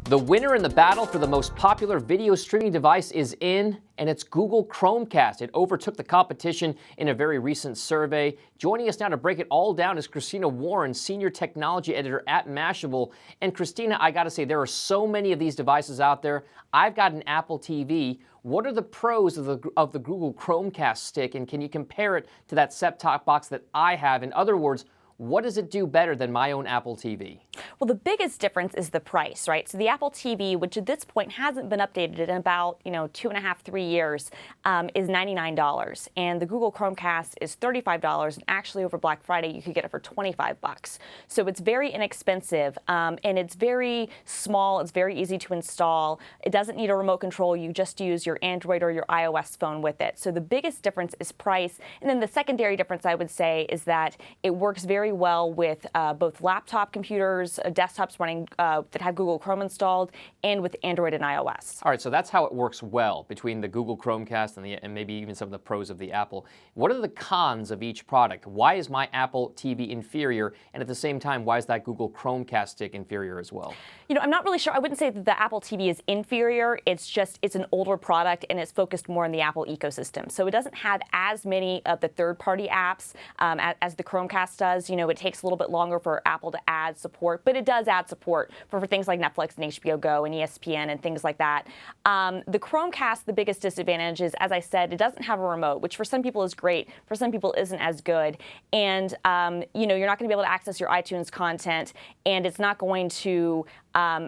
The winner in the battle for the most popular video streaming device is in, and it's Google Chromecast. It overtook the competition in a very recent survey. Joining us now to break it all down is Christina Warren, Senior Technology Editor at Mashable. And Christina, I gotta say, there are so many of these devices out there. I've got an Apple TV. What are the pros of the Google Chromecast stick, and can you compare it to that set-top box that I have? In other words, what does it do better than my own Apple TV? Well, the biggest difference is the price, right? So the Apple TV, which at this point hasn't been updated in about, 2.5, 3 years, is $99. And the Google Chromecast is $35. And actually over Black Friday, you could get it for $25. So it's very inexpensive, and it's very small. It's very easy to install. It doesn't need a remote control. You just use your Android or your iOS phone with it. So the biggest difference is price. And then the secondary difference, I would say, is that it works very well with both laptop computers, desktops running that have Google Chrome installed, and with Android and iOS. All right, so that's how it works well between the Google Chromecast and maybe even some of the pros of the Apple. What are the cons of each product? Why is my Apple TV inferior? And at the same time, why is that Google Chromecast stick inferior as well? I'm not really sure. I wouldn't say that the Apple TV is inferior. It's just, it's an older product and it's focused more on the Apple ecosystem. So it doesn't have as many of the third-party apps as the Chromecast does. It takes a little bit longer for Apple to add support, but it does add support for things like Netflix and HBO Go and ESPN and things like that. The Chromecast, the biggest disadvantage is, as I said, it doesn't have a remote, which for some people is great, for some people isn't as good. And, you're not going to be able to access your iTunes content, and it's not going to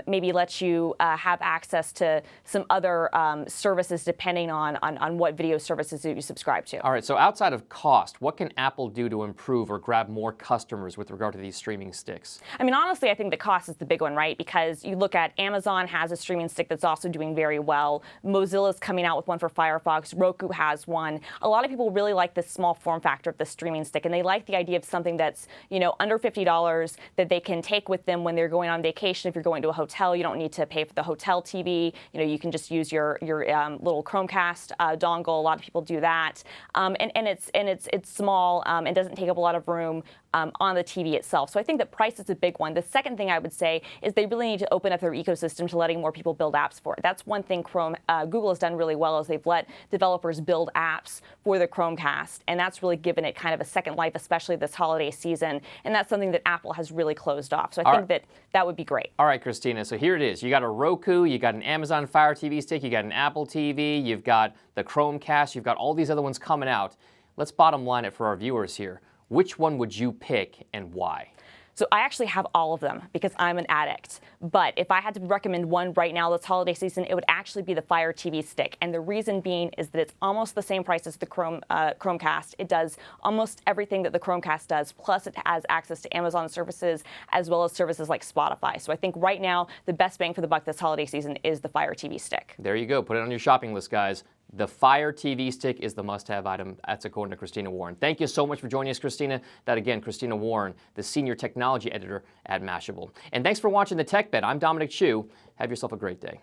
maybe let you have access to some other services depending on what video services that you subscribe to. All right, so outside of cost, what can Apple do to improve or grab more customers with regard to these streaming sticks? Honestly, I think the cost is the big one, right? Because you look at Amazon has a streaming stick that's also doing very well. Mozilla's coming out with one for Firefox. Roku has one. A lot of people really like this small form factor of the streaming stick, and they like the idea of something that's, under $50 that they can take with them when they're going on vacation. If you're going to a hotel, you don't need to pay for the hotel TV. You can just use your little Chromecast dongle. A lot of people do that, and it's small and doesn't take up a lot of room on the TV itself. So I think that price is a big one. The second thing I would say is they really need to open up their ecosystem to letting more people build apps for it. That's one thing Google has done really well, is they've let developers build apps for the Chromecast, and that's really given it kind of a second life, especially this holiday season. And that's something that Apple has really closed off. So I think that would be great. All right, Christina, so here it is. You got a Roku, you got an Amazon Fire TV stick, you got an Apple TV, you've got the Chromecast, you've got all these other ones coming out. Let's bottom line it for our viewers here. Which one would you pick and why? So I actually have all of them because I'm an addict. But if I had to recommend one right now this holiday season, it would actually be the Fire TV stick. And the reason being is that it's almost the same price as the Chromecast. It does almost everything that the Chromecast does, plus it has access to Amazon services as well as services like Spotify. So I think right now the best bang for the buck this holiday season is the Fire TV stick. There you go. Put it on your shopping list, guys. The Fire TV stick is the must-have item. That's according to Christina Warren. Thank you so much for joining us, Christina. That again, Christina Warren, the Senior Technology Editor at Mashable. And thanks for watching The Tech Bet. I'm Dominic Chu. Have yourself a great day.